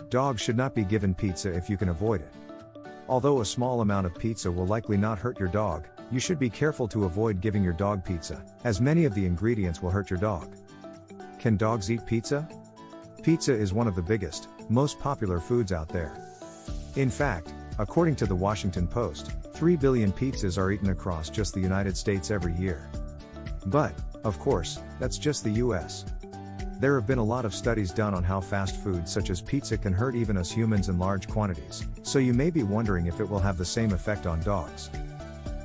Dogs should not be given pizza if you can avoid it. Although a small amount of pizza will likely not hurt your dog, you should be careful to avoid giving your dog pizza, as many of the ingredients will hurt your dog. Can dogs eat pizza? Pizza is one of the biggest, most popular foods out there. In fact, according to the Washington Post, 3 billion pizzas are eaten across just the United States every year. But, of course, that's just the US. There have been a lot of studies done on how fast food such as pizza can hurt even us humans in large quantities, so you may be wondering if it will have the same effect on dogs.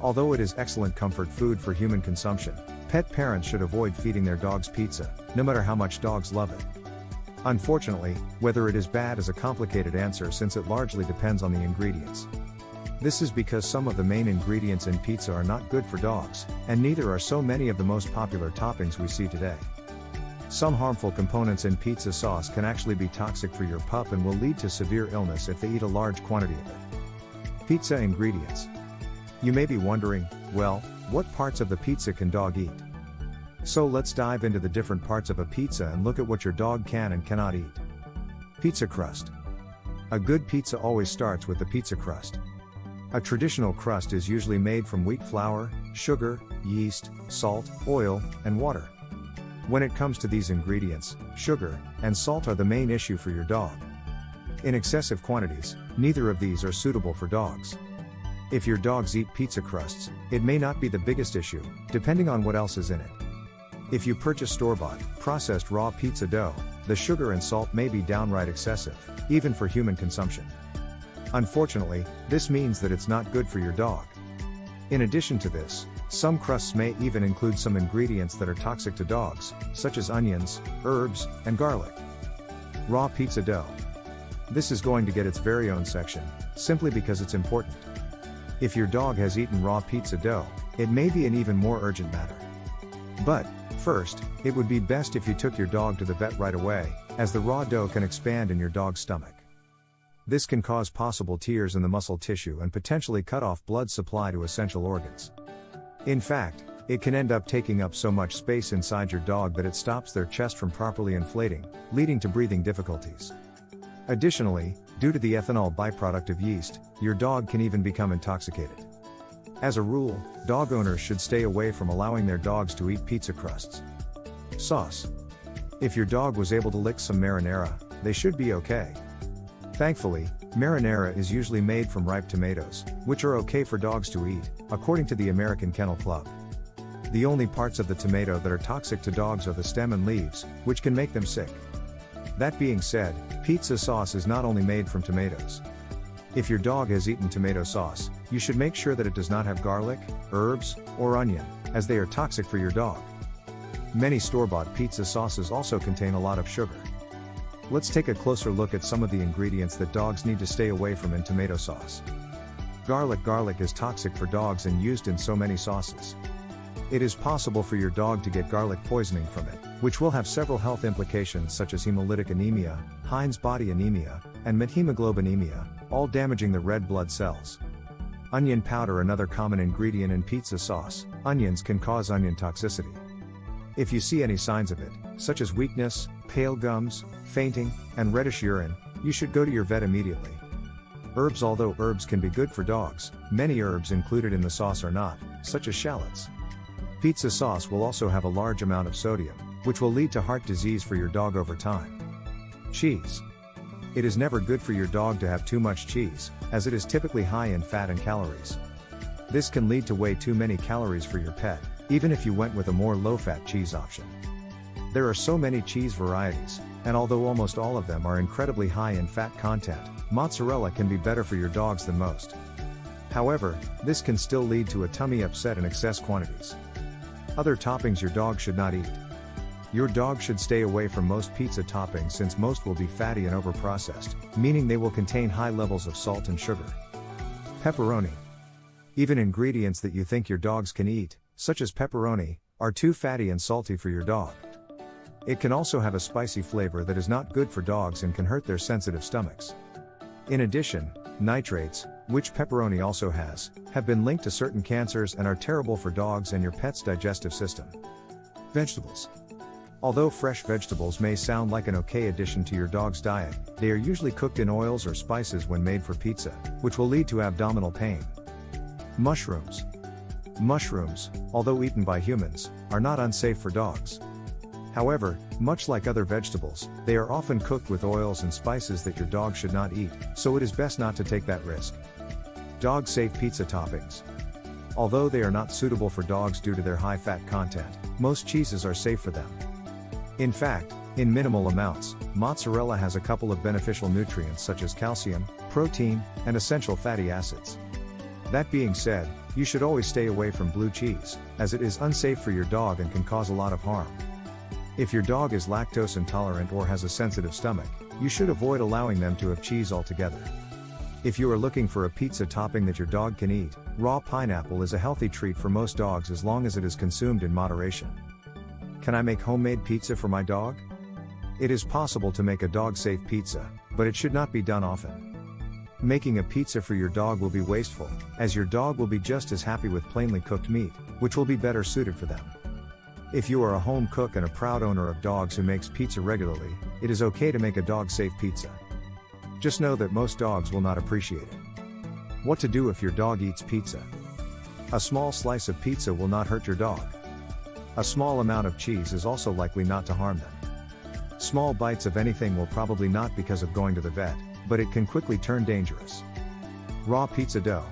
Although it is excellent comfort food for human consumption, pet parents should avoid feeding their dogs pizza, no matter how much dogs love it. Unfortunately, whether it is bad is a complicated answer since it largely depends on the ingredients. This is because some of the main ingredients in pizza are not good for dogs, and neither are so many of the most popular toppings we see today. Some harmful components in pizza sauce can actually be toxic for your pup and will lead to severe illness if they eat a large quantity of it. Pizza ingredients. You may be wondering, well, what parts of the pizza can dog eat? So let's dive into the different parts of a pizza and look at what your dog can and cannot eat. Pizza crust. A good pizza always starts with the pizza crust. A traditional crust is usually made from wheat flour, sugar, yeast, salt, oil, and water. When it comes to these ingredients, sugar and salt are the main issue for your dog. In excessive quantities, neither of these are suitable for dogs. If your dogs eat pizza crusts, it may not be the biggest issue, depending on what else is in it. If you purchase store-bought, processed raw pizza dough, the sugar and salt may be downright excessive, even for human consumption. Unfortunately, this means that it's not good for your dog. In addition to this, some crusts may even include some ingredients that are toxic to dogs, such as onions, herbs, and garlic. Raw pizza dough. This is going to get its very own section, simply because it's important. If your dog has eaten raw pizza dough, it may be an even more urgent matter. But, first, it would be best if you took your dog to the vet right away, as the raw dough can expand in your dog's stomach. This can cause possible tears in the muscle tissue and potentially cut off blood supply to essential organs. In fact, it can end up taking up so much space inside your dog that it stops their chest from properly inflating, leading to breathing difficulties. Additionally, due to the ethanol byproduct of yeast, your dog can even become intoxicated. As a rule, dog owners should stay away from allowing their dogs to eat pizza crusts. Sauce. If your dog was able to lick some marinara, they should be okay. Thankfully, marinara is usually made from ripe tomatoes, which are okay for dogs to eat, according to the American Kennel Club. The only parts of the tomato that are toxic to dogs are the stem and leaves, which can make them sick. That being said, pizza sauce is not only made from tomatoes. If your dog has eaten tomato sauce, you should make sure that it does not have garlic, herbs, or onion, as they are toxic for your dog. Many store-bought pizza sauces also contain a lot of sugar. Let's take a closer look at some of the ingredients that dogs need to stay away from in tomato sauce. Garlic. Garlic is toxic for dogs and used in so many sauces. It is possible for your dog to get garlic poisoning from it, which will have several health implications such as hemolytic anemia, Heinz body anemia, and methemoglobinemia, all damaging the red blood cells. Onion powder. Another common ingredient in pizza sauce, onions can cause onion toxicity. If you see any signs of it, such as weakness, pale gums, fainting, and reddish urine, you should go to your vet immediately. Herbs. Although herbs can be good for dogs, many herbs included in the sauce are not, such as shallots. Pizza sauce will also have a large amount of sodium, which will lead to heart disease for your dog over time. Cheese. It is never good for your dog to have too much cheese, as it is typically high in fat and calories. This can lead to way too many calories for your pet, even if you went with a more low-fat cheese option. There are so many cheese varieties, and although almost all of them are incredibly high in fat content, mozzarella can be better for your dogs than most. However, this can still lead to a tummy upset in excess quantities. Other toppings your dog should not eat. Your dog should stay away from most pizza toppings since most will be fatty and overprocessed, meaning they will contain high levels of salt and sugar. Pepperoni. Even ingredients that you think your dogs can eat, such as pepperoni, are too fatty and salty for your dog. It can also have a spicy flavor that is not good for dogs and can hurt their sensitive stomachs. In addition, nitrates, which pepperoni also has, have been linked to certain cancers and are terrible for dogs and your pet's digestive system. Vegetables. Although fresh vegetables may sound like an okay addition to your dog's diet, they are usually cooked in oils or spices when made for pizza, which will lead to abdominal pain. Mushrooms. Mushrooms, although eaten by humans, are not unsafe for dogs. However, much like other vegetables, they are often cooked with oils and spices that your dog should not eat, so it is best not to take that risk. Dog-safe pizza toppings. Although they are not suitable for dogs due to their high fat content, most cheeses are safe for them. In fact, in minimal amounts, mozzarella has a couple of beneficial nutrients such as calcium, protein, and essential fatty acids. That being said, you should always stay away from blue cheese, as it is unsafe for your dog and can cause a lot of harm. If your dog is lactose intolerant or has a sensitive stomach, you should avoid allowing them to have cheese altogether. If you are looking for a pizza topping that your dog can eat, raw pineapple is a healthy treat for most dogs as long as it is consumed in moderation. Can I make homemade pizza for my dog? It is possible to make a dog-safe pizza, but it should not be done often. Making a pizza for your dog will be wasteful, as your dog will be just as happy with plainly cooked meat, which will be better suited for them. If you are a home cook and a proud owner of dogs who makes pizza regularly, it is okay to make a dog-safe pizza. Just know that most dogs will not appreciate it. What to do if your dog eats pizza? A small slice of pizza will not hurt your dog. A small amount of cheese is also likely not to harm them. Small bites of anything will probably not because of going to the vet, but it can quickly turn dangerous. Raw pizza dough.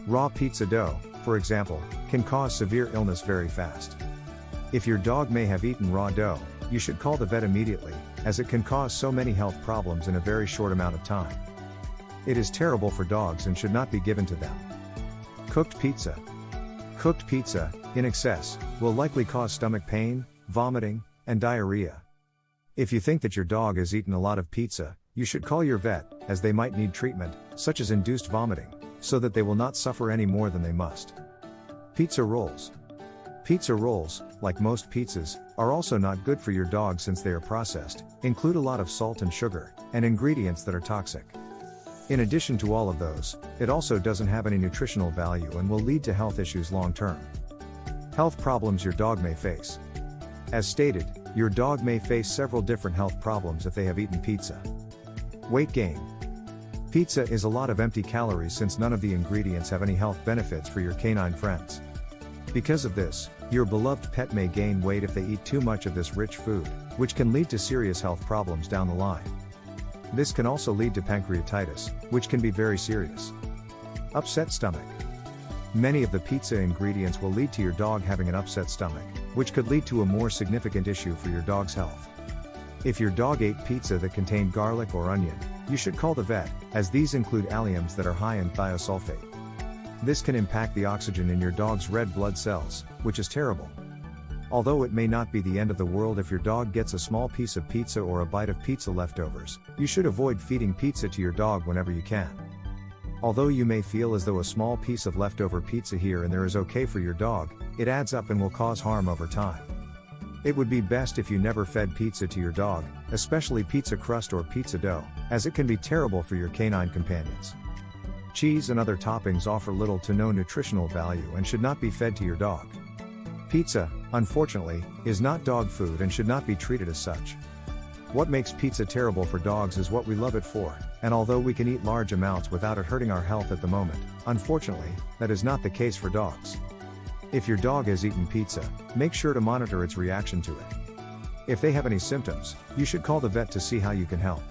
Raw pizza dough, for example, can cause severe illness very fast. If your dog may have eaten raw dough, you should call the vet immediately, as it can cause so many health problems in a very short amount of time. It is terrible for dogs and should not be given to them. Cooked pizza. Cooked pizza, in excess, will likely cause stomach pain, vomiting, and diarrhea. If you think that your dog has eaten a lot of pizza, you should call your vet, as they might need treatment, such as induced vomiting, so that they will not suffer any more than they must. Pizza rolls. Pizza rolls, like most pizzas, are also not good for your dog since they are processed, include a lot of salt and sugar, and ingredients that are toxic. In addition to all of those, it also doesn't have any nutritional value and will lead to health issues long term. Health problems your dog may face. As stated, your dog may face several different health problems if they have eaten pizza. Weight gain. Pizza is a lot of empty calories since none of the ingredients have any health benefits for your canine friends. Because of this, your beloved pet may gain weight if they eat too much of this rich food, which can lead to serious health problems down the line. This can also lead to pancreatitis, which can be very serious. Upset stomach. Many of the pizza ingredients will lead to your dog having an upset stomach, which could lead to a more significant issue for your dog's health. If your dog ate pizza that contained garlic or onion, you should call the vet, as these include alliums that are high in thiosulfate. This can impact the oxygen in your dog's red blood cells, which is terrible. Although it may not be the end of the world if your dog gets a small piece of pizza or a bite of pizza leftovers, you should avoid feeding pizza to your dog whenever you can. Although you may feel as though a small piece of leftover pizza here and there is okay for your dog, it adds up and will cause harm over time. It would be best if you never fed pizza to your dog, especially pizza crust or pizza dough, as it can be terrible for your canine companions. Cheese and other toppings offer little to no nutritional value and should not be fed to your dog. Pizza, unfortunately, is not dog food and should not be treated as such. What makes pizza terrible for dogs is what we love it for, and although we can eat large amounts without it hurting our health at the moment, unfortunately, that is not the case for dogs. If your dog has eaten pizza, make sure to monitor its reaction to it. If they have any symptoms, you should call the vet to see how you can help.